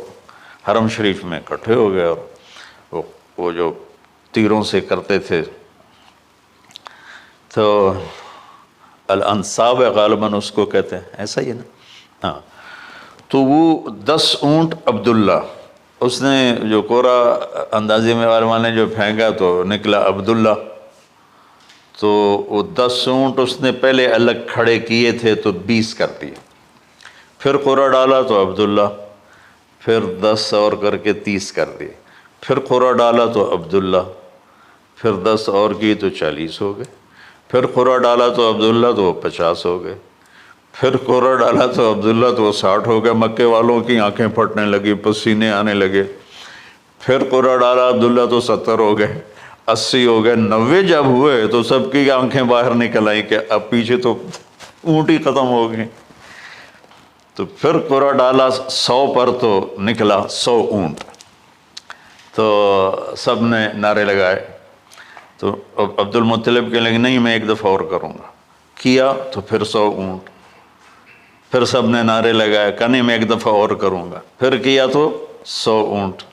حرم شریف میں اکٹھے ہو گئے، اور وہ جو تیروں سے کرتے تھے تو الانصاب غالباً اس کو کہتے ہیں، ایسا ہی ہے نا؟ ہاں۔ تو وہ 10 اونٹ عبداللہ، اس نے جو قرعہ اندازی میں والے جو پھینکا تو نکلا عبداللہ۔ تو وہ 10 اونٹ اس نے پہلے الگ کھڑے کیے تھے تو 20 کر دیے، پھر قرعہ ڈالا تو عبداللہ، پھر 10 اور کر کے 30 کر دیے، پھر قرعہ ڈالا تو عبداللہ، پھر 10 اور کی تو 40 ہو گئے، پھر قرعہ ڈالا تو عبداللہ تو 50 ہو گئے، پھر قرعہ ڈالا تو عبداللہ تو 60 ہو گئے۔ مکے والوں کی آنکھیں پھٹنے لگی، پسینے آنے لگے۔ پھر قرعہ ڈالا عبداللہ تو 70 ہو گئے، 80 ہو گئے، 90 جب ہوئے تو سب کی آنکھیں باہر نکل آئیں کہ اب پیچھے تو اونٹ ہی ختم ہو گئے۔ تو پھر قرعہ ڈالا 100 پر تو نکلا 100 اونٹ۔ تو سب نے نعرے لگائے، تو عبد المطلب کہنے لگے نہیں میں ایک دفعہ اور کروں گا، کیا تو پھر 100 اونٹ، پھر سب نے نعرے لگائے، کہا نہیں میں ایک دفعہ اور کروں گا، پھر کیا تو 100 اونٹ۔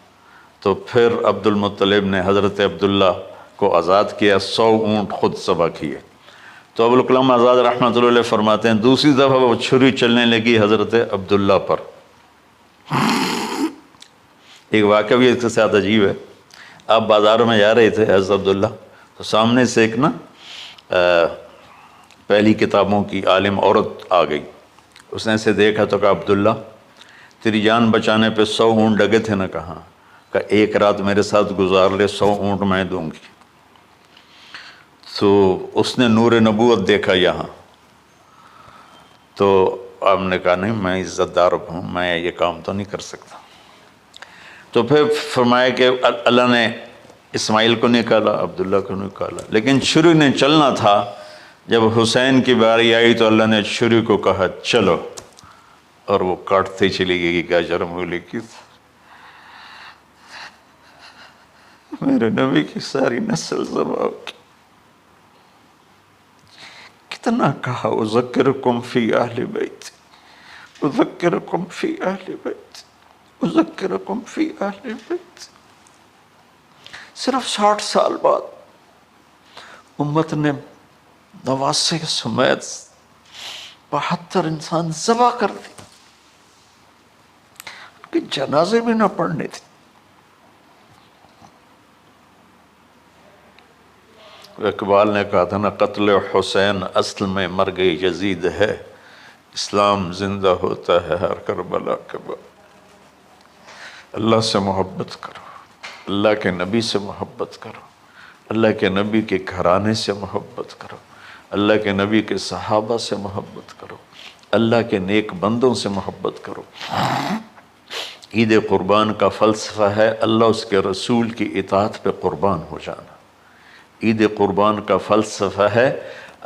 تو پھر عبد المطلب نے حضرت عبداللہ کو آزاد کیا، 100 اونٹ خود ذبح کیے۔ تو ابوالکلام آزاد رحمۃ اللہ علیہ فرماتے ہیں دوسری دفعہ وہ چھری چلنے لگی حضرت عبداللہ پر۔ ایک واقعہ بھی اس کے ساتھ عجیب ہے۔ آپ بازاروں میں جا رہے تھے حضرت عبداللہ، تو سامنے سے ایک نا پہلی کتابوں کی عالم عورت آ گئی۔ اس نے اسے دیکھا تو کہا عبداللہ تیری جان بچانے پہ 100 اونٹ ڈگے تھے نا؟ کہاں؟ کہ ایک رات میرے ساتھ گزار لے 100 اونٹ میں دوں گی۔ تو اس نے نور نبوت دیکھا یہاں، تو آپ نے کہا نہیں میں عزت دار ہوں، میں یہ کام تو نہیں کر سکتا۔ تو پھر فرمایا کہ اللہ نے اسماعیل کو نکالا، عبداللہ کو نکالا، لیکن چھری نے چلنا تھا۔ جب حسین کی باری آئی تو اللہ نے چھری کو کہا چلو، اور وہ کاٹتے چلی گئی۔ کیا جرم ہوئی کی میرے نبی کی ساری نسل ذبح کی۔ کتنا کہا اذکرکم فی اہل بیت، اذکرکم فی اہل بیت، اذکرکم فی اہل بیت۔ صرف 60 سال بعد امت نے 89 سمیت 72 انسان ذبح کر دی، ان کے جنازے بھی نہ پڑھنے تھے۔ اقبال نے کہا تھا نا قتل حسین اصل میں مرگ یزید ہے، اسلام زندہ ہوتا ہے ہر کربلا کے بعد۔ اللہ سے محبت کرو، اللہ کے نبی سے محبت کرو، اللہ کے نبی کے گھرانے سے محبت کرو، اللہ کے نبی کے صحابہ سے محبت کرو، اللہ کے نیک بندوں سے محبت کرو۔ عید قربان کا فلسفہ ہے اللہ اس کے رسول کی اطاعت پہ قربان ہو جانا۔ عید قربان کا فلسفہ ہے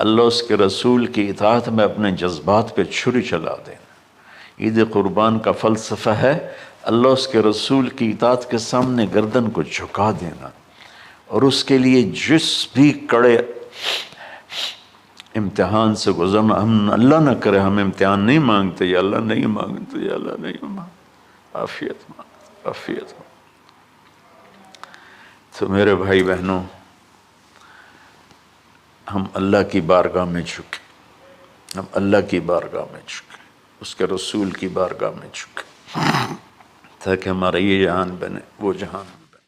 اللہ اس کے رسول کی اطاعت میں اپنے جذبات پہ چھری چلا دینا۔ عید قربان کا فلسفہ ہے اللہ اس کے رسول کی اطاعت کے سامنے گردن کو جھکا دینا، اور اس کے لیے جس بھی کڑے امتحان سے گزرنا۔ ہم اللہ نہ کرے ہم امتحان نہیں مانگتے، یا اللہ نہیں مانگتے، یا اللہ نہیں مانگتے، عافیت مانگتے، عافیت مانگتے۔ تو میرے بھائی بہنوں، ہم اللہ کی بارگاہ میں جھکے، ہم اللہ کی بارگاہ میں جھکے، اس کے رسول کی بارگاہ میں جھکے، تاکہ ہمارا یہ جہان بنے وہ جہان بنے۔